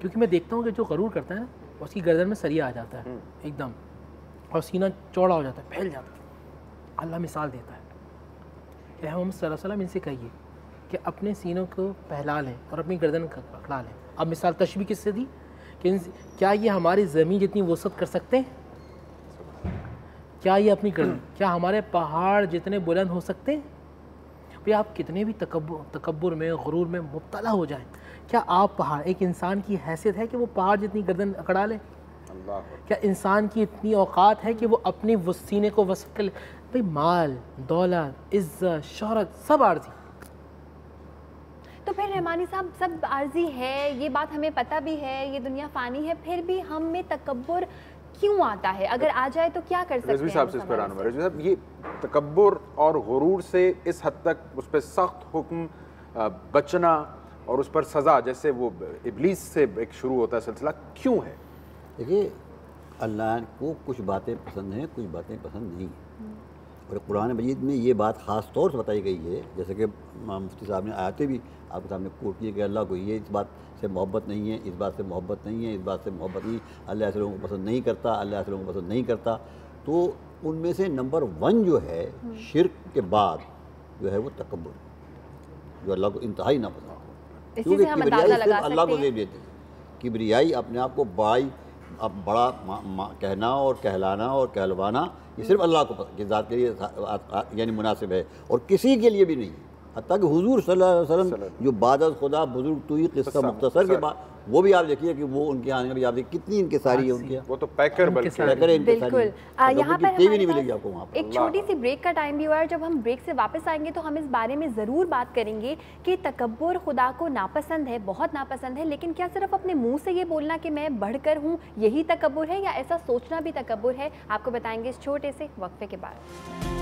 کیونکہ میں دیکھتا ہوں کہ جو غرور کرتا ہے نا اس کی گردن میں سریا آ جاتا ہے ایک دم، اور سینہ چوڑا ہو جاتا ہے، پھیل جاتا ہے۔ اللہ مثال دیتا ہے کہ محمد صلی اللہ علیہ وسلم ان سے کہیے کہ اپنے سینوں کو پھیلا لیں اور اپنی گردن پکڑا لیں۔ اب مثال تشبیہ کس سے دی کہ کیا یہ ہماری زمین جتنی وسعت کر سکتے ہیں؟ کیا یہ اپنی گردن، کیا ہمارے پہاڑ جتنے بلند ہو سکتے ہیں؟ بھئی آپ کتنے بھی تکبر میں غرور میں مبتلا ہو جائیں، کیا آپ پہاڑ، ایک انسان کی حیثیت ہے کہ وہ پہاڑ جتنی گردن اکڑا لے؟ کیا انسان کی اتنی اوقات ہے کہ وہ اپنی سینے کو وسعت کر لے؟ بھئی مال، دولت، عزت، شہرت سب عارضی۔ تو پھر رحمانی صاحب سب عارضی ہے، یہ بات ہمیں پتہ بھی ہے، یہ دنیا فانی ہے، پھر بھی ہم میں تکبر کیوں آتا ہے؟ اگر آ جائے تو کیا کر سکتے ہیں؟ رضوی صاحب سے اس پر آنا ہے۔ رضوی صاحب، یہ تکبر اور غرور سے اس حد تک اس پہ سخت حکم، بچنا اور اس پر سزا، جیسے وہ ابلیس سے ایک شروع ہوتا ہے سلسلہ، کیوں ہے؟ دیکھیے اللہ کو کچھ باتیں پسند ہیں، کچھ باتیں پسند نہیں ہیں، اور قرآن مجید میں یہ بات خاص طور سے بتائی گئی ہے، جیسے کہ مفتی صاحب نے آیتیں بھی آپ کے سامنے کوٹ کی ہے کہ اللہ کو یہ اس بات سے محبت نہیں ہے، اس بات سے محبت نہیں ہے، اس بات سے محبت نہیں، اللہ ایسے لوگوں کو پسند نہیں کرتا، اللہ ایسے لوگوں کو پسند نہیں کرتا۔ تو ان میں سے نمبر 1 جو ہے شرک کے بعد جو ہے وہ تکبر، جو اللہ کو انتہائی ناپسند ہے، کیونکہ کبریائی صرف اللہ کو دے دیتے ہیں۔ کبریائی اپنے آپ کو بڑا کہنا اور کہلانا اور کہلوانا، یہ صرف اللہ کی ذات کے لیے یعنی مناسب ہے، اور کسی کے لیے بھی نہیں۔ حتیٰ کہ حضور صلی اللہ علیہ وسلم جو بعد از خدا بزرگ توئی قصہ مختصر کے بعد، وہ بھی آپ دیکھیے کہ وہ ان کے آنے میں بھی آپ دیکھیں کتنی انکساری ہے ان کے، وہ تو پیکر بلکہ بالکل۔ یہاں پر ملے گی آپ کو وہاں پر۔ ایک چھوٹی سی بریک کا ٹائم بھی ہوا ہے، جب ہم بریک سے واپس آئیں گے تو ہم اس بارے میں ضرور بات کریں گے کہ تکبر خدا کو ناپسند ہے، بہت ناپسند ہے، لیکن کیا صرف اپنے منہ سے یہ بولنا کہ میں بڑھ کر ہوں یہی تکبر ہے، یا ایسا سوچنا بھی تکبر ہے؟ آپ کو بتائیں گے اس چھوٹے سے وقفے کے بعد۔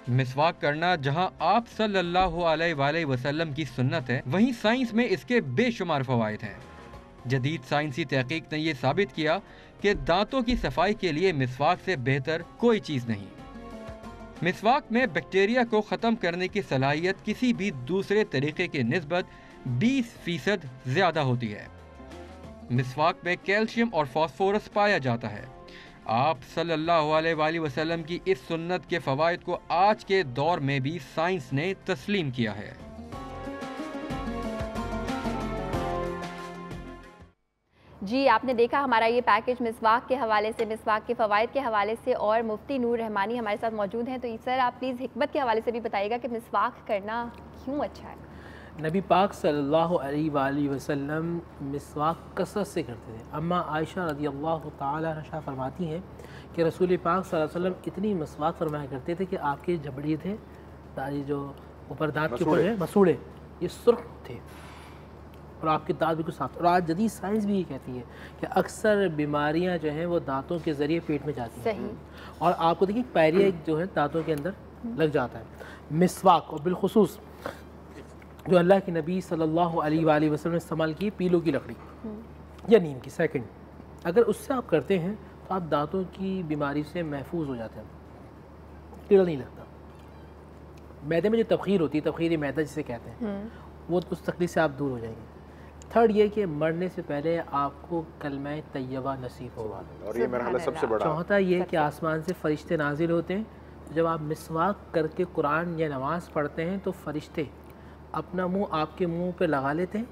مسواک کرنا جہاں آپ صلی اللہ علیہ وآلہ وسلم کی سنت ہے، وہیں سائنس میں اس کے بے شمار فوائد ہیں۔ جدید سائنسی تحقیق نے یہ ثابت کیا کہ دانتوں کی صفائی کے لیے مسواک سے بہتر کوئی چیز نہیں۔ مسواک میں بیکٹیریا کو ختم کرنے کی صلاحیت کسی بھی دوسرے طریقے کے نسبت 20% زیادہ ہوتی ہے۔ مسواک میں کیلشیم اور فاسفورس پایا جاتا ہے۔ آپ صلی اللہ علیہ وآلہ وسلم کی اس سنت کے فوائد کو آج کے دور میں بھی سائنس نے تسلیم کیا ہے۔ جی آپ نے دیکھا ہمارا یہ پیکج مسواک کے حوالے سے، مسواک کے فوائد کے حوالے سے، اور مفتی نور رحمانی ہمارے ساتھ موجود ہیں۔ تو سر آپ پلیز حکمت کے حوالے سے بھی بتائیے گا کہ مسواک کرنا کیوں اچھا ہے؟ نبی پاک صلی اللہ علیہ وآلہ وسلم مسواک کثرت سے کرتے تھے۔ اما عائشہ رضی اللہ تعالی عنہا فرماتی ہیں کہ رسول پاک صلی اللہ علیہ وسلم اتنی مسواک فرمایا کرتے تھے کہ آپ کے جبڑی تھے، جو اوپر دانت کے اوپر ہے مسوڑے، یہ سرخ تھے اور آپ کے دانت بالکل صاف۔ اور آج جدید سائنس بھی یہ کہتی ہے کہ اکثر بیماریاں جو ہیں وہ دانتوں کے ذریعے پیٹ میں جاتی ہیں، اور آپ کو دیکھیں پیریا جو ہے دانتوں کے اندر لگ جاتا ہے۔ مسواک اور بالخصوص جو اللہ کے نبی صلی اللہ علیہ وآلہ وسلم نے استعمال کی پیلوں کی لکڑی یا نیم کی، سیکنڈ، اگر اس سے آپ کرتے ہیں تو آپ دانتوں کی بیماری سے محفوظ ہو جاتے ہیں، کیڑا نہیں لگتا۔ معدے میں جو تبخیر ہوتی ہے، تبخیر معدہ جسے کہتے ہیں، وہ اس تکلیف سے آپ دور ہو جائیں گے۔ تھرڈ یہ کہ مرنے سے پہلے آپ کو کلمہ طیبہ نصیب ہوگا، اور یہ میرا خیال ہے سب سے بڑا۔ چوتھا یہ کہ آسمان سے فرشتے نازل ہوتے ہیں، جب آپ مسواک کر کے قرآن یا نماز پڑھتے ہیں تو فرشتے اپنا منہ آپ کے منہ پہ لگا لیتے ہیں،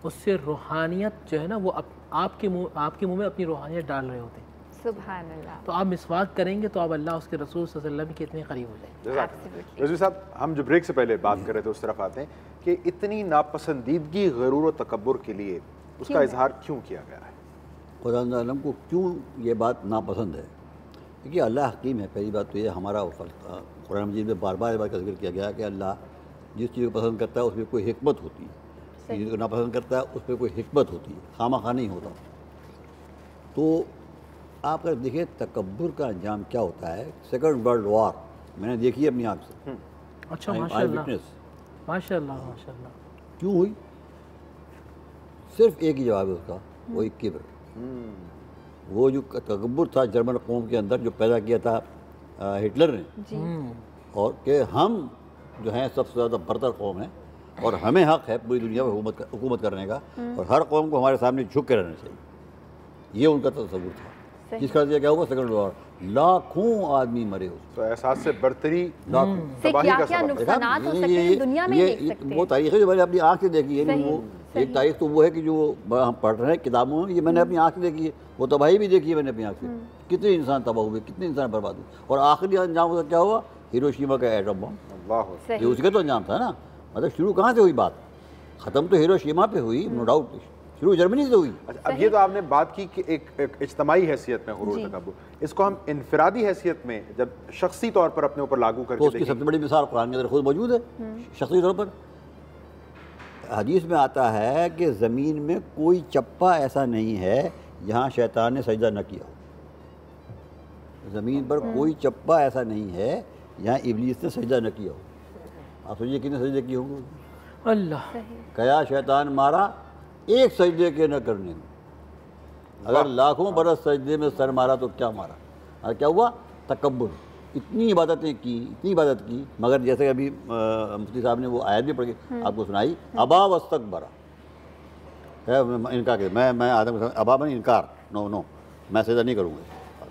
اس سے روحانیت جو ہے نا وہ آپ کے منہ میں اپنی روحانیت ڈال رہے ہوتے ہیں۔ سبحان اللہ۔ تو آپ مسواک کریں گے تو آپ اللہ اس کے رسول صلی اللہ علیہ وسلم کے اتنے قریب ہو جائیں گے۔ رضوی صاحب، ہم جو بریک سے پہلے بات کر رہے تھے اس طرف آتے ہیں کہ اتنی ناپسندیدگی غرور و تکبر کے لیے اس کا اظہار کیوں کیا گیا ہے؟ خدا عالم کو کیوں یہ بات ناپسند ہے؟ کیونکہ اللہ حکیم ہے۔ پہلی بات تو یہ ہمارا قرآن مجید میں بار بار اس بات کا ذکر کیا گیا کہ اللہ جس چیز کو پسند کرتا ہے اس میں کوئی حکمت ہوتی ہے، جس کو ناپسند کرتا ہے اس پہ کوئی حکمت ہوتی ہے، خواہ مخواہ نہیں ہوتا۔ تو آپ اگر دیکھیں تکبر کا انجام کیا ہوتا ہے، سیکنڈ ورلڈ وار میں نے دیکھی ہے اپنی آنکھ سے، اچھا I am ماشاء اللہ eyewitness۔ ماشاء اللہ ماشاء اللہ. کیوں ہوئی؟ صرف ایک ہی جواب ہے اس کا، وہی کبر، وہ جو تکبر تھا جرمن قوم کے اندر جو پیدا کیا تھا ہٹلر نے، اور کہ ہم جو ہیں سب سے زیادہ برتر قوم ہیں اور ہمیں حق ہے پوری دنیا میں حکومت کرنے کا، اور ہر قوم کو ہمارے سامنے جھک کے رہنا چاہیے، یہ ان کا تصور تھا، جس کا نتیجہ کیا ہوا؟ سیکنڈ وار، لاکھوں آدمی مرے اس تو احساس سے برتری لاکھوں سے کیا کیا نقصانات ہو سکتے ہیں دنیا میں دیکھ سکتے ہیں. وہ تاریخ ہے جو میں نے اپنی آنکھ سے دیکھی ہے. وہ ایک تاریخ تو وہ ہے کہ جو ہم پڑھ رہے ہیں کتابوں میں، یہ میں نے اپنی آنکھ سے دیکھی ہے. وہ تباہی بھی دیکھی ہے میں نے اپنی آنکھ سے، کتنے انسان تباہ ہوئے، کتنے انسان برباد ہوئے، اور آخری انجام اس کا کیا ہوا؟ ہیروشیما کا ایٹم بم. یہ اسی کا تو انجام تھا نا. مطلب شروع کہاں سے ہوئی بات؟ ختم تو ہیروشیما پہ ہوئی، نو ڈاؤٹ، شروع جرمنی سے ہوئی. اب یہ تو آپ نے بات کی کہ ایک اجتماعی حیثیت میں غرور تکبر، اس کو ہم انفرادی حیثیت میں جب شخصی طور پر اپنے اوپر لاگو کر تو اس کی سب سے بڑی مثال قرآن کے اندر خود موجود ہے. شخصی طور پر حدیث میں آتا ہے کہ زمین میں کوئی چپا ایسا نہیں ہے جہاں شیطان نے سجدہ نہ کیا ہو. زمین پر کوئی چپا ایسا نہیں ہے جہاں ابلیس نے سجدہ نہ کیا ہو. آپ سوچیے کتنے سجدے کیے ہوں گے؟ اللہ کیا شیطان مارا ایک سجدے کے نہ کرنے میں. اگر لاکھوں برس سجدے میں سر مارا تو کیا مارا؟ اور کیا ہوا؟ تکبر. اتنی عبادتیں کی، اتنی عبادت کی، مگر جیسے کہ ابھی مفتی صاحب نے وہ آیت بھی پڑھ کے آپ کو سنائی، ابا واستکبر، انکار کر، میں آدم کے ابا میں انکار، نو میں سجدہ نہیں کروں گا.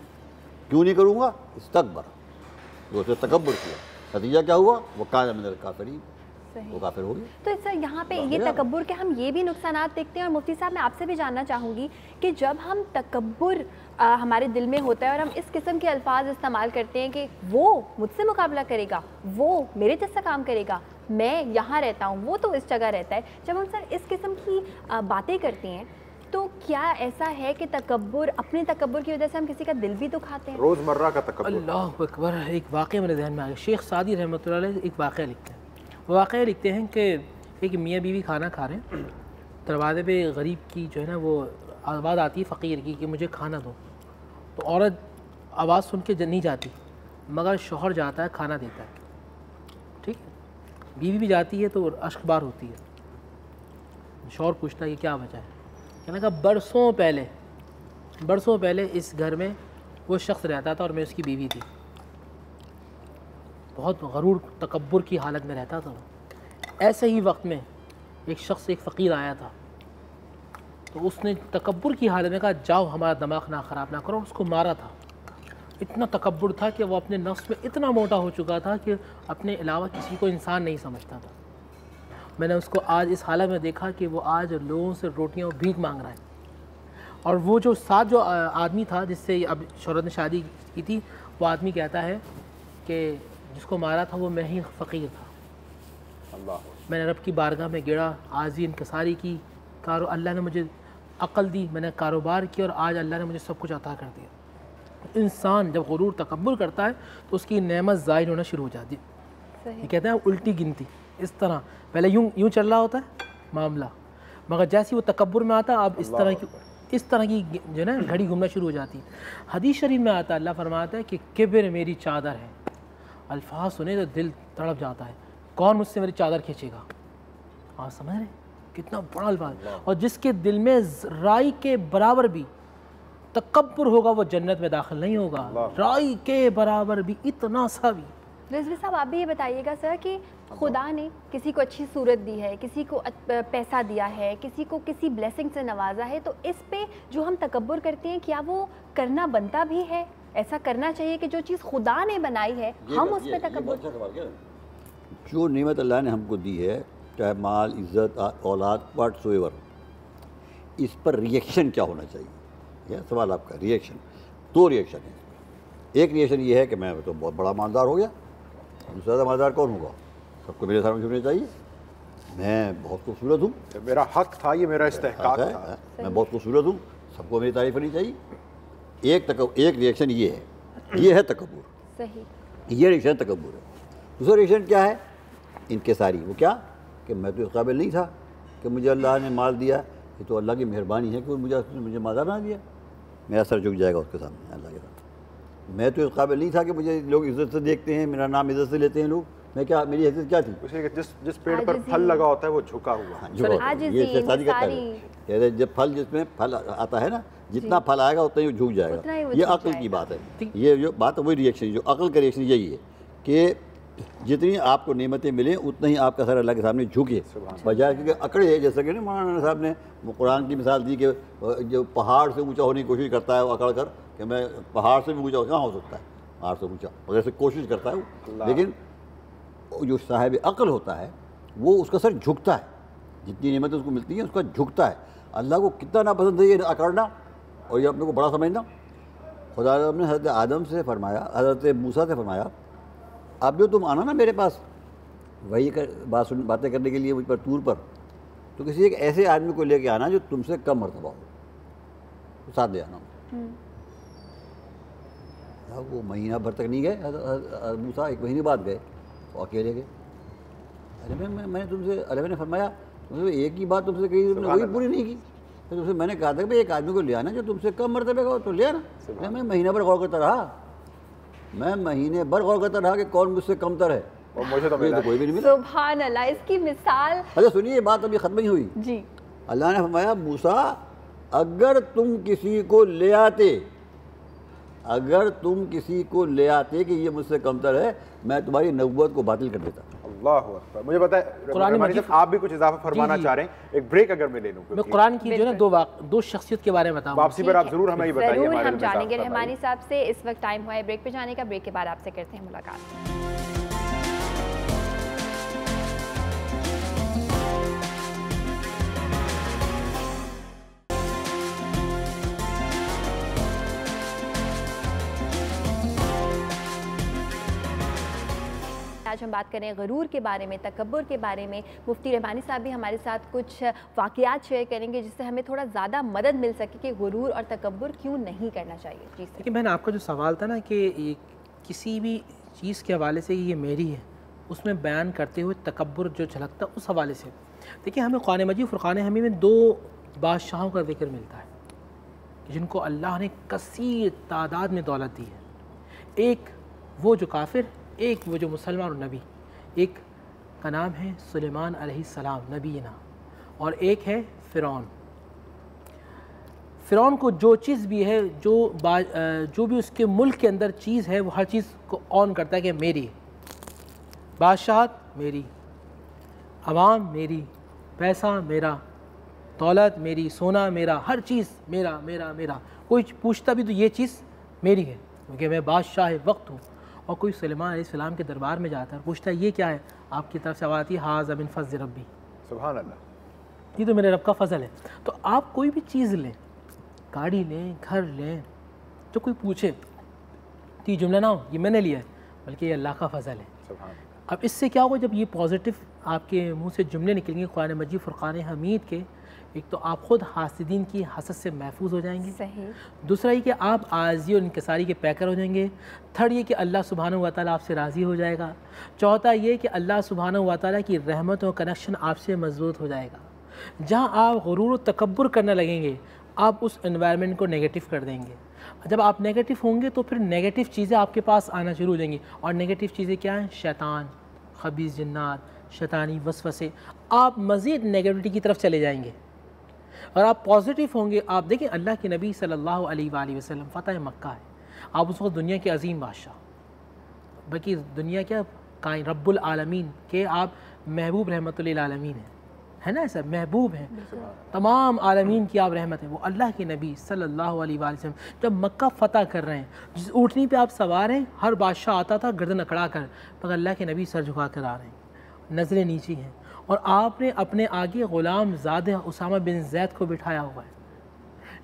کیوں نہیں کروں گا؟ استکبر، تو اس نے تکبر کیا. نتیجہ کیا ہوا؟ وہ کان من الکافرین، وہ کافر ہو گیا. تو سر یہاں پہ یہ تکبر کے ہم یہ بھی نقصانات دیکھتے ہیں. اور مفتی صاحب میں آپ سے بھی جاننا چاہوں گی کہ جب ہم تکبر ہمارے دل میں ہوتا ہے اور ہم اس قسم کے الفاظ استعمال کرتے ہیں کہ وہ مجھ سے مقابلہ کرے گا، وہ میرے جیسا کام کرے گا، میں یہاں رہتا ہوں وہ تو اس جگہ رہتا ہے، جب ہم سر اس قسم کی باتیں کرتے ہیں تو کیا ایسا ہے کہ تکبر، اپنے تکبر کی وجہ سے ہم کسی کا دل بھی دکھاتے ہیں؟ روزمرہ کا تکبر. اللہ اکبر. ایک واقعہ میرے ذہن میں آ گیا. شیخ سعدی رحمۃ اللہ علیہ ایک واقعہ لکھتے ہیں. وہ واقعہ لکھتے ہیں کہ ایک میاں بیوی کھانا کھا رہے ہیں، دروازے پہ غریب کی جو ہے نا وہ آواز آتی ہے فقیر کی کہ مجھے کھانا دو. تو عورت آواز سن کے نہیں جاتی، مگر شوہر جاتا ہے کھانا دیتا ہے. ٹھیک ہے، بیوی بھی جاتی ہے تو اشک بار ہوتی ہے. شوہر پوچھتا ہے کہ کیا وجہ ہے؟ کہنے کا برسوں پہلے اس گھر میں وہ شخص رہتا تھا اور میں اس کی بیوی تھی. بہت غرور تکبر کی حالت میں رہتا تھا. ایسے ہی وقت میں ایک شخص، ایک فقیر آیا تھا، تو اس نے تکبر کی حالت میں کہا جاؤ ہمارا دماغ نہ خراب نہ کرو، اس کو مارا تھا. اتنا تکبر تھا کہ وہ اپنے نفس میں اتنا موٹا ہو چکا تھا کہ اپنے علاوہ کسی کو انسان نہیں سمجھتا تھا. میں نے اس کو آج اس حالت میں دیکھا کہ وہ آج لوگوں سے روٹیاں بھیک مانگ رہا ہے. اور وہ جو ساتھ جو آدمی تھا جس سے اب شوہرت نے شادی کی تھی، وہ آدمی کہتا ہے کہ جس کو مارا تھا وہ میں ہی فقیر تھا. میں نے رب کی بارگاہ میں گڑا، عاجزی انکساری کی، اللہ نے مجھے عقل دی، میں نے کاروبار کیا اور آج اللہ نے مجھے سب کچھ عطا کر دیا. انسان جب غرور تکبر کرتا ہے تو اس کی نعمت ظاہر ہونا شروع ہو جاتی ہے. یہ کہتے ہیں الٹی گنتی. اس طرح پہلے یوں چل رہا ہوتا ہے معاملہ، مگر جیسے وہ تکبر میں آتا اب اس طرح کی جو ہے نا گھڑی گھومنا شروع ہو جاتی. حدیث شریف میں آتا ہے، اللہ فرماتا ہے کہ کبر میری چادر ہے. الفاظ سنے تو دل تڑپ جاتا ہے، کون مجھ سے میری چادر کھینچے گا؟ آپ سمجھ رہے ہیں کتنا بڑا الفاظ. اور جس کے دل میں رائی کے برابر بھی تکبر ہوگا وہ جنت میں داخل نہیں ہوگا. رائی کے برابر بھی، اتنا سا بھی. رضوی صاحب آپ بھی یہ بتائیے گا سر کہ خدا نے کسی کو اچھی صورت دی ہے، کسی کو پیسہ دیا ہے، کسی کو کسی بلیسنگ سے نوازا ہے، تو اس پہ جو ہم تکبر کرتے ہیں کیا وہ کرنا بنتا بھی ہے؟ ایسا کرنا چاہیے کہ جو چیز خدا نے بنائی ہے ہم اس پہ تکبر. جو نعمت اللہ نے ہم کو دی ہے، چاہے مال، عزت، اولاد، واٹ سو ایور، اس پر ریئیکشن کیا ہونا چاہیے؟ یہ سوال آپ کا. ریئیکشن، دو ریئیکشن ہے. ایک ریئیکشن یہ ہے کہ میں تو بہت بڑا مالدار ہو گیا. دوسرا زیادہ مالدار کون ہوگا؟ سب کو میرے سامنے جھکنا چاہیے. میں بہت خوبصورت ہوں، میرا حق تھا، یہ میرا استحقاق تھا. میں بہت خوبصورت ہوں، سب کو میری تعریف کرنی چاہیے. ایک ریئیکشن یہ ہے، یہ ہے تکبر. صحیح، یہ ریئیکشن تکبر ہے. دوسرا ریئیکشن کیا ہے؟ انکساری. وہ کیا کہ میں تو اس قابل نہیں تھا کہ مجھے اللہ نے مال دیا، یہ تو اللہ کی مہربانی ہے کہ مجھے مالدار نہ دیا. میرا سر جھک جائے گا اس کے سامنے اللہ کے سامنے. میں تو اس قابل نہیں تھا کہ مجھے لوگ عزت سے دیکھتے ہیں، میرا نام عزت سے لیتے ہیں لوگ، میں کیا میری حیثیت کیا تھی؟ جس پیڑ پر پھل لگا ہوتا ہے وہ جھکا ہوا، یہ شیطانی کرتا ہے، جب پھل جس میں پھل آتا ہے نا جتنا پھل آئے گا اتنا ہی جھک جائے گا، یہ عقل کی بات ہے، یہ جو بات ہے وہی ریئیکشن، جو عقل کا ریئیکشن یہی ہے کہ جتنی آپ کو نعمتیں ملیں اتنا ہی آپ کا سر اللہ کے سامنے جھکے، بجائے کیونکہ اکڑے، جیسا کہ مولانا صاحب نے قرآن کی مثال دی کہ جو پہاڑ سے اونچا ہونے کی کوشش کرتا ہے وہ اکڑ کر کہ میں پہاڑ سے بھی اونچا کہاں ہو سکتا ہے، پہاڑ سے اونچا وغیرہ سے کوشش کرتا ہے وہ، لیکن جو صاحب عقل ہوتا ہے وہ اس کا سر جھکتا ہے، جتنی نعمتیں اس کو ملتی ہیں اس کا جھکتا ہے۔ اللہ کو کتنا ناپسند ہے یہ اکڑنا اور یہ اپنے کو بڑا سمجھنا۔ خدا نے حضرت آدم سے فرمایا، حضرت موسیٰ سے فرمایا اب جو تم آنا نا میرے پاس وہی باتیں کرنے کے لیے مجھ پر طور پر، تو کسی ایک ایسے آدمی کو لے کے آنا جو تم سے کم مرتبہ ہو، ساتھ لے آنا۔ وہ مہینہ بھر تک نہیں گئے حضرت موسیٰ، 1 مہینے بعد گئے تو اکیلے گئے۔ ارے میں تم سے، اللہ نے فرمایا ایک ہی بات تم سے کہی، تم نے وہی پوری نہیں کی، تو تم سے میں نے کہا تھا کہ ایک آدمی کو لے آنا جو تم سے کم مرتبہ کا ہو تو لے آنا۔ میں مہینہ بھر غور کرتا رہا، میں مہینے بھر غور کرتا رہا کہ کون مجھ سے کم تر ہے، اور مجھے تو کوئی بھی نہیں ملا۔ سبحان اللہ، اس کی مثال۔ اچھا سنیے، یہ بات ابھی ختم نہیں ہوئی جی۔ اللہ نے فرمایا موسیٰ اگر تم کسی کو لے آتے، اگر تم کسی کو لے آتے کہ یہ مجھ سے کم تر ہے، میں تمہاری نبوت کو باطل کر دیتا۔ اللہ اکبر۔ مجھے بتائیں آپ بھی کچھ اضافہ فرمانا چاہ رہے ہیں، ایک بریک اگر میں لے لوں۔ میں قرآن کی جو ہے نا دو شخصیت کے بارے میں بتاؤں، واپسی پر آپ ضرور ہمیں یہ بتائیے۔ ضرور ہم جانیں گے رحمانی صاحب سے۔ اس وقت ٹائم ہوا ہے بریک پہ جانے کا، بریک کے بعد آپ سے کرتے ہیں ملاقات۔ آج ہم بات کریں غرور کے بارے میں، تکبر کے بارے میں۔ مفتی رحمانی صاحب بھی ہمارے ساتھ کچھ واقعات شیئر کریں گے جس سے ہمیں تھوڑا زیادہ مدد مل سکے کہ غرور اور تکبر کیوں نہیں کرنا چاہیے۔ جی لیکن بہن، آپ کا جو سوال تھا نا کہ کسی بھی چیز کے حوالے سے یہ میری ہے، اس میں بیان کرتے ہوئے تکبر جو جھلکتا اس حوالے سے، دیکھیں ہمیں قرآن مجید فرقان حمید میں 2 بادشاہوں کا ذکر ملتا ہے جن کو اللہ نے کثیر تعداد میں دولت دی ہے، ایک وہ جو کافر، ایک وہ جو مسلمان اور نبی۔ ایک کا نام ہے سلیمان علیہ السلام نبینا، اور ایک ہے فرعون۔ فرعون کو جو چیز بھی ہے، جو بھی اس کے ملک کے اندر چیز ہے، وہ ہر چیز کو آن کرتا ہے کہ میری بادشاہت، میری عوام، میری پیسہ، میرا دولت، میری سونا، میرا ہر چیز میرا میرا میرا۔ کوئی پوچھتا بھی تو یہ چیز میری ہے کیونکہ میں بادشاہ وقت ہوں۔ اور کوئی سلیمان علیہ السلام کے دربار میں جاتا ہے پوچھتا ہے یہ کیا ہے، آپ کی طرف سے آواز آتی ہے ہاذا من فضل ربی، سبحان اللہ، یہ تو میرے رب کا فضل ہے۔ تو آپ کوئی بھی چیز لیں، گاڑی لیں، گھر لیں، جو کوئی پوچھے تو یہ جملہ نہ ہو یہ میں نے لیا ہے، بلکہ یہ اللہ کا فضل ہے۔ اب اس سے کیا ہوگا، جب یہ پازیٹیو آپ کے منہ سے جملے نکلیں گے قرآن مجید فرقان حمید کے، ایک تو آپ خود حاسدین کی حسد سے محفوظ ہو جائیں گے، صحیح۔ دوسرا یہ کہ آپ عاجزی اور انکساری کے پیکر ہو جائیں گے۔ تھرڈ یہ کہ اللہ سبحانہ و تعالیٰ آپ سے راضی ہو جائے گا۔ چوتھا یہ کہ اللہ سبحانہ و تعالیٰ کی رحمت اور کنیکشن آپ سے مضبوط ہو جائے گا۔ جہاں آپ غرور و تکبر کرنے لگیں گے، آپ اس انوائرمنٹ کو نیگیٹو کر دیں گے۔ جب آپ نیگیٹو ہوں گے تو پھر نیگیٹو چیزیں آپ کے پاس آنا شروع ہو جائیں گی، اور نیگیٹو چیزیں کیا ہیں؟ شیطان، خبیث جنات، شیطانی وسوسے، آپ مزید نیگیٹیوٹی کی طرف چلے جائیں گے۔ اور آپ پازیٹیو ہوں گے، آپ دیکھیں اللہ کے نبی صلی اللہ علیہ وآلہ وسلم فتح مکہ ہے، آپ اس وقت دنیا کے عظیم بادشاہ، بلکہ دنیا کیا رب العالمین کے آپ محبوب رحمت للعالمین ہیں، ہے نا ایسا محبوب ہیں، تمام عالمین کی آپ رحمت ہیں۔ وہ اللہ کے نبی صلی اللہ علیہ وآلہ وسلم جب مکہ فتح کر رہے ہیں، جس اونٹنی پہ آپ سوار ہیں، ہر بادشاہ آتا تھا گردن اکڑا کر، مگر اللہ کے نبی سر جھکا کر آ رہے ہیں، نظریں نیچی ہیں، اور آپ نے اپنے آگے غلام زادہ اسامہ بن زید کو بٹھایا ہوا ہے۔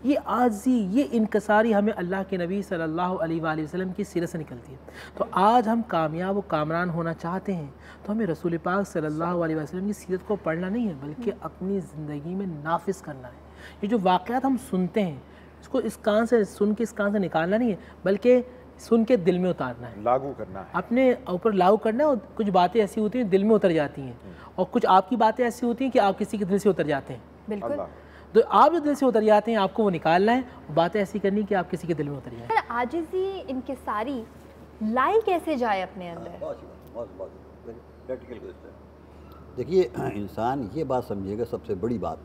یہ عاجزی، یہ انکساری ہمیں اللہ کے نبی صلی اللہ علیہ وآلہ وسلم کی سیرت سے نکلتی ہے۔ تو آج ہم کامیاب و کامران ہونا چاہتے ہیں تو ہمیں رسول پاک صلی اللہ علیہ وسلم کی سیرت کو پڑھنا نہیں ہے، بلکہ اپنی زندگی میں نافذ کرنا ہے۔ یہ جو واقعات ہم سنتے ہیں، اس کو اس کان سے سن کے اس کان سے نکالنا نہیں ہے، بلکہ سن کے دل میں اتارنا ہے، لاگو کرنا ہے، اپنے اوپر لاگو کرنا ہے۔ اور کچھ باتیں ایسی ہوتی ہیں دل میں اتر جاتی ہیں، اور کچھ آپ کی باتیں ایسی ہوتی ہیں کہ آپ کسی کے دل سے اتر جاتے ہیں۔ بالکل، تو آپ جو دل سے اتر جاتے ہیں آپ کو وہ نکالنا ہے، باتیں ایسی کرنی کہ آپ کسی کے دل میں اتر جائیں۔ عاجزی، انکساری لائی کیسے جائے اپنے اندر؟ بہت پریکٹیکل گزشتہ ہے. دیکھیے انسان یہ بات سمجھے گا سب سے بڑی بات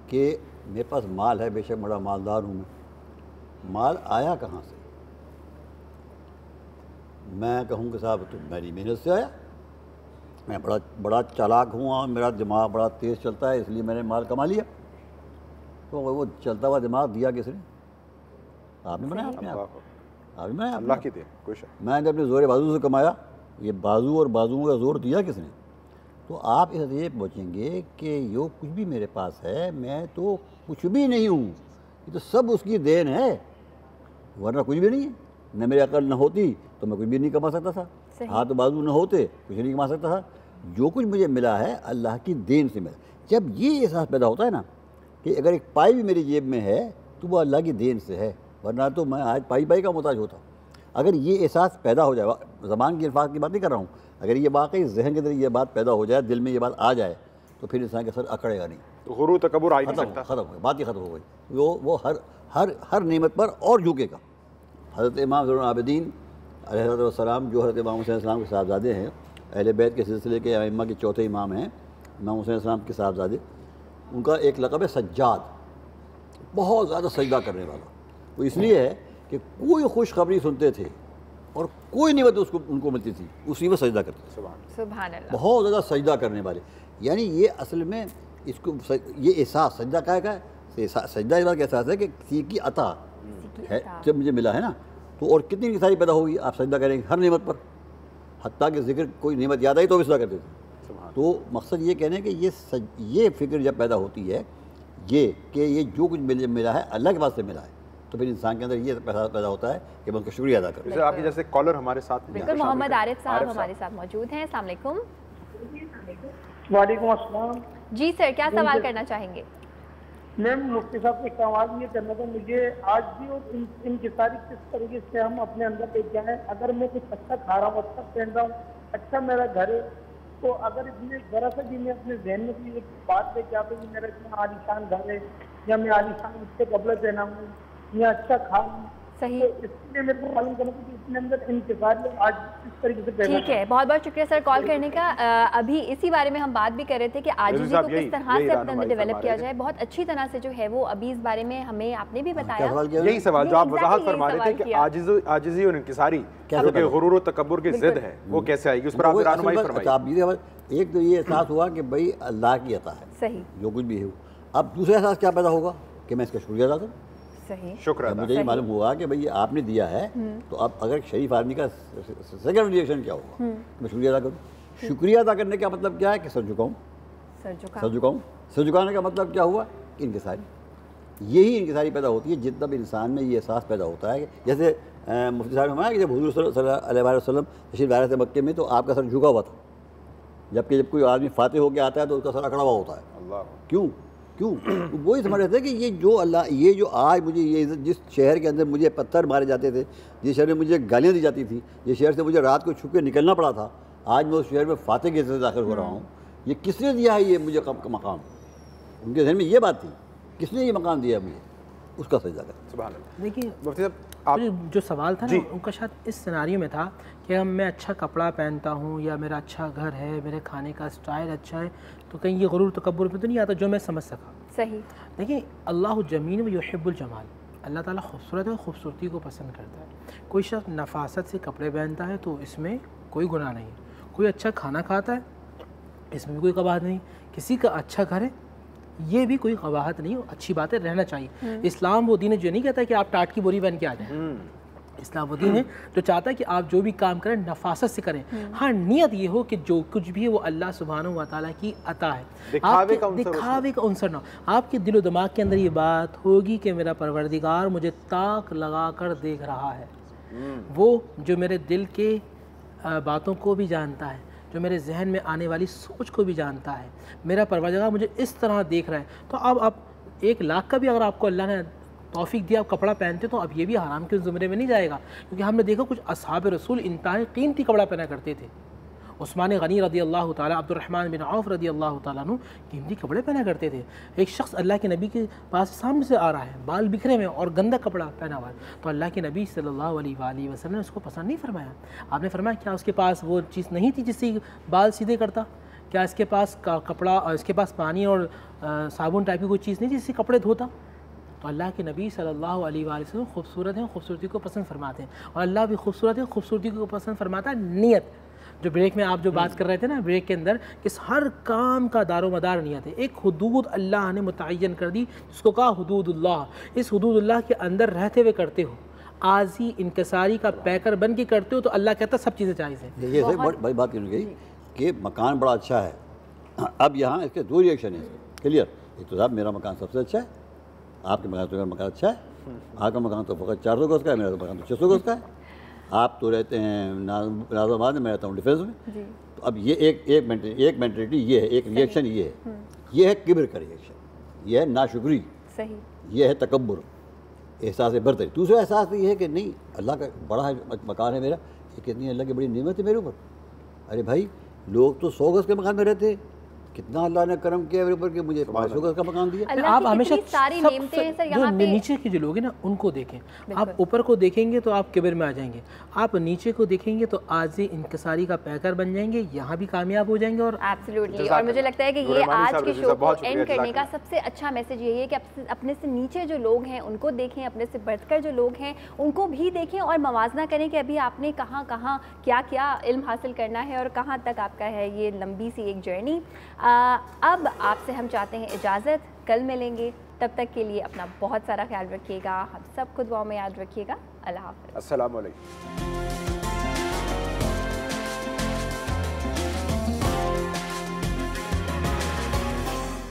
کہ میرے پاس مال ہے، بے شک بڑا مالدار ہوں مال آیا کہاں سے؟ میں کہوں کہ صاحب تو میری محنت سے آیا، میں بڑا چالاک ہوں اور میرا دماغ بڑا تیز چلتا ہے اس لیے میں نے مال کما لیا. تو وہ چلتا ہوا دماغ دیا کس نے؟ آپ نے بنایا اپنے آپ نے بنایا اللہ کی دین. کوئی شک میں نے اپنے زور بازو سے کمایا. یہ بازو اور بازوؤں کا زور دیا کس نے؟ تو آپ اس یہ پوچھیں گے کہ جو کچھ بھی میرے پاس ہے میں تو کچھ بھی نہیں ہوں، یہ تو سب اس کی دین ہے، ورنہ کچھ بھی نہیں ہے. نہ میری عقل نہ ہوتی تو میں کچھ بھی نہیں کما سکتا تھا، ہاتھ بازو نہ ہوتے کچھ نہیں کما سکتا تھا. جو کچھ مجھے ملا ہے اللہ کی دین سے ملا. جب یہ احساس پیدا ہوتا ہے نا کہ اگر ایک پائی بھی میری جیب میں ہے تو وہ اللہ کی دین سے ہے، ورنہ تو میں آج پائی کا محتاج ہوتا. اگر یہ احساس پیدا ہو جائے، زبان کی الفاظ کی بات نہیں کر رہا ہوں، اگر یہ واقعی ذہن کے اندر یہ بات پیدا ہو جائے، دل میں یہ بات آ جائے تو پھر انسان کے سر اکڑے گا نہیں. غرور تکبر آ ہی نہیں سکتا. ختم ہو گئی بات، ہی ختم ہو گئی. وہ ہر نعمت پر اور جھکے گا. حضرت امام زین العابدین علیہ السلام جو حضرت امام حسین السلام کے صاحبزادے ہیں، اہل بیت کے سلسلے کے ائمہ کے چوتھے امام ہیں امام حسین السلام کے صاحبزادے، ان کا ایک لقب ہے سجاد، بہت زیادہ سجدہ کرنے والا. وہ اس لیے ہے کہ کوئی خوشخبری سنتے تھے اور کوئی نعمت ان کو ملتی تھی اسی میں سجدہ کرتے تھے. سبحان اللہ. بہت زیادہ سجدہ کرنے والے. یعنی یہ اصل میں اس کو یہ احساس سجدہ کا ہے، سجدہ اس بات کا احساس ہے کہ کسی کی عطا ہے جب مجھے ملا ہے نا، تو اور کتنی انکساری پیدا ہوگی. آپ سجدہ کریں گے ہر نعمت پر، حتیٰ کہ ذکر کوئی نعمت یاد آئی تو بھی سجدہ کرتے تھے. تو مقصد یہ کہنے کہ یہ فکر جب پیدا ہوتی ہے یہ کہ یہ جو کچھ ملا ہے اللہ کے پاس سے ملا ہے، تو پھر انسان کے اندر یہ پیدا ہوتا ہے کہ میں اس کا شکریہ ادا کروں. آپ کی جیسے کالر ہمارے ساتھ بالکل محمد عارف صاحب ہمارے ساتھ موجود ہیں. السلام علیکم. وعلیکم السلام. جی سر، کیا سوال کرنا چاہیں گے؟ میم مفتی صاحب سے سوال یہ کرنا تھا مجھے، آج بھی اور ان کی ساری کس طریقے سے ہم اپنے اندر لے کے آئیں. اگر میں کچھ اچھا کھا رہا ہوں، اچھا پہن رہا ہوں، اچھا میرا گھر ہے، تو اگر اتنے ذرا سا بھی میں اپنے ذہن میں بھی ایک بات لے کے آتا ہوں کہ میرا اتنا عالیشان گھر ہے یا میں عالیشان اس کے کپڑے پہنا ہوں یا اچھا کھا ہوں، صحیح. تو اس لیے میرے کو معلوم کرنا کہ اپنے اندر انتظار آج اس طریقے سے پہنا. ٹھیک ہے، بہت بہت شکریہ سر کال کرنے کا. ابھی اسی بارے میں ہم بات بھی کر رہے تھے کہ عاجزی کو کس طرح سے اپنے اندر ڈیولپ کیا جائے. بہت اچھی طرح سے جو ہے وہ ابھی اس بارے میں ہمیں آپ نے بھی بتایا. یہی سوال جو آپ وضاحت فرما رہے تھے کہ عاجزی اور انکساری جو کہ غرور و تکبر کی ضد ہے وہ کیسے آئے گی، اس پر آپ رہنمائی فرمائیے. ایک تو یہ احساس ہوا کہ بھائی اللہ کی عطا ہے، صحیح، جو کچھ بھی ہے. اب دوسرا احساس کیا پیدا ہوگا کہ میں اس کا شکریہ ادا کروں. صحیح، شکر ادا. مجھے یہ معلوم ہوا کہ بھئی آپ نے دیا ہے، تو اب اگر شریف آدمی کا سیکنڈ ریئیکشن کیا ہوگا، میں شکریہ ادا کروں. شکریہ ادا کرنے کا مطلب کیا ہے کہ سر جھکاؤں. سر جھکانے کا مطلب کیا ہوا کہ انکساری. یہی انکساری پیدا ہوتی ہے جتنا بھی انسان میں یہ احساس پیدا ہوتا ہے. جیسے مفتی صاحب نے فرمایا کہ جب حضور صلی اللہ علیہ وسلم تشریف لائے تھے مکے میں تو آپ کا سر جھکا ہوا تھا، جبکہ جب کوئی آدمی فاتح ہو کے آتا ہے تو اس کا سر اکڑا ہوا ہوتا ہے. کیوں؟ وہی سمجھ رہے تھے کہ یہ جو آج مجھے یہ جس شہر کے اندر مجھے پتھر مارے جاتے تھے، جس شہر میں مجھے گالیاں دی جاتی تھیں، جس شہر سے مجھے رات کو چھپ کے نکلنا پڑا تھا، آج میں اس شہر میں فاتح کے سے داخل ہو رہا ہوں. یہ کس نے دیا ہے یہ مجھے مقام؟ ان کے ذہن میں یہ بات تھی، کس نے یہ مقام دیا مجھے، اس کا سجدہ کریں. سبحان اللہ. دیکھیے مفتی صاحب جو سوال تھا نا ان کا شاید اس سیناریو میں تھا کہ میں اچھا کپڑا پہنتا ہوں یا میرا اچھا گھر ہے، میرے کھانے کا سٹائل اچھا ہے، تو کہیں یہ غرور تکبر میں تو نہیں آتا جو میں سمجھ سکا. صحیح. دیکھیں اللہ جمیل و یحب الجمال، اللہ تعالیٰ خوبصورت ہے، خوبصورتی کو پسند کرتا ہے. کوئی شخص نفاست سے کپڑے پہنتا ہے تو اس میں کوئی گناہ نہیں. کوئی اچھا کھانا کھاتا ہے اس میں بھی کوئی قباحت نہیں. کسی کا اچھا گھر ہے یہ بھی کوئی قباحت نہیں، اچھی بات ہے، رہنا چاہیے. اسلام وہ دین ہے جو نہیں کہتا کہ آپ ٹاٹ کی بوری پہن کے آ جائیں. اسلام وہ دین ہے جو چاہتا ہے کہ آپ جو بھی کام کریں نفاست سے کریں. ہاں نیت یہ ہو کہ جو کچھ بھی ہے وہ اللہ سبحانہ و تعالیٰ کی عطا ہے، دکھاوے کا عنصر نہ ہو. آپ کے دل و دماغ کے اندر یہ بات ہوگی کہ میرا پروردگار مجھے تاک لگا کر دیکھ رہا ہے، وہ جو میرے دل کے باتوں کو بھی جانتا ہے، جو میرے ذہن میں آنے والی سوچ کو بھی جانتا ہے. میرا پروردگار مجھے اس طرح دیکھ رہا ہے. تو اب آپ 1,00,000 کا بھی اگر آپ کو اللہ نے توفیق دیا آپ کپڑا پہنتے تو اب یہ بھی حرام کے زمرے میں نہیں جائے گا. کیونکہ ہم نے دیکھا کچھ اصحاب رسول انتہائی قیمتی کپڑا پہنا کرتے تھے، عثمان غنی رضی اللہ تعالیٰ، عبد الرحمن بن عوف رضی اللہ تعالیٰ عنہ قیمتی کپڑے پہنا کرتے تھے. ایک شخص اللہ کے نبی کے پاس سامنے سے آ رہا ہے، بال بکھرے ہوئے اور گندا کپڑا پہنا ہوا ہے، تو اللہ کے نبی صلی اللہ علیہ وآلہ وسلم نے اس کو پسند نہیں فرمایا. آپ نے فرمایا کیا اس کے پاس وہ چیز نہیں تھی جس سے بال سیدھے کرتا؟ کیا اس کے پاس کپڑا، اس کے پاس پانی اور صابن ٹائپ کی کوئی چیز نہیں جس سے کپڑے دھوتا؟ تو اللہ کے نبی صلی اللہ علیہ وآلہ وسلم خوبصورت ہیں، خوبصورتی کو پسند فرماتے ہیں، اور اللہ بھی خوبصورت ہے، خوبصورتی کو پسند فرماتا ہے. نیت، جو بریک میں آپ جو بات کر رہے تھے نا بریک کے اندر، کہ ہر کام کا دار و مدار نیت ہے. ایک حدود اللہ نے متعین کر دی جس کو کہا حدود اللہ. اس حدود اللہ کے اندر رہتے ہوئے کرتے ہو، عاجزی انکساری کا پیکر بن کے کرتے ہو، تو اللہ کہتا ہے سب چیزیں جائز ہیں. یہ بڑی بات کہنے گئی کہ مکان بڑا اچھا ہے. اب یہاں اس کے دو ریئیکشن ہیں کلیئر. ایک تو صاحب میرا مکان سب سے اچھا ہے، آپ کے مکان اچھا ہے، آپ کا مکان تو فقط 400 گز کا ہے، میرا تو مکان تو 600 گز کا ہے. آپ تو رہتے ہیں ناظم آباد میں، میں رہتا ہوں ڈیفینس میں. تو اب یہ ایک مینٹلٹی یہ ہے، ایک ریئیکشن یہ ہے کبر کا ریئیکشن، یہ ہے ناشکری، یہ ہے تکبر، احساس برتری. دوسرا احساس یہ ہے کہ نہیں اللہ کا بڑا مکان ہے میرا، یہ کتنی اللہ کی بڑی نعمت ہے میرے اوپر. ارے بھائی لوگ تو 100 گز کے مکان میں رہتے ہیں، کتنا اللہ نے کرم کیا میرے اوپر کہ مجھے 500 گز کا مکان دیا. آپ ہمیشہ جو نیچے کے جو لوگ ہیں نا ان کو دیکھیں. آپ اوپر کو دیکھیں گے تو آپ کبر میں آ جائیں گے، آپ نیچے کو دیکھیں گے تو عاجزی انکساری کا پیکر بن جائیں گے، یہاں بھی کامیاب ہو جائیں گے. اور ایبسلیوٹلی. اور مجھے لگتا ہے کہ یہ آج کے شو کو اینڈ کرنے کا سب سے اچھا میسج یہی ہے کہ اپنے سے نیچے جو لوگ ہیں ان کو دیکھیں، اپنے سے بڑھ کر جو لوگ ہیں ان کو بھی دیکھیں، اور موازنہ کریں کہ ابھی آپ نے کہاں کہاں کیا کیا علم حاصل کرنا ہے اور کہاں تک آپ کا ہے یہ لمبی سی ایک جرنی. اب آپ سے ہم چاہتے ہیں اجازت، کل ملیں گے، تب تک کے لیے اپنا بہت سارا خیال رکھیے گا، ہم سب کو دعاؤں میں یاد رکھیے گا. اللہ حافظ. السلام علیکم.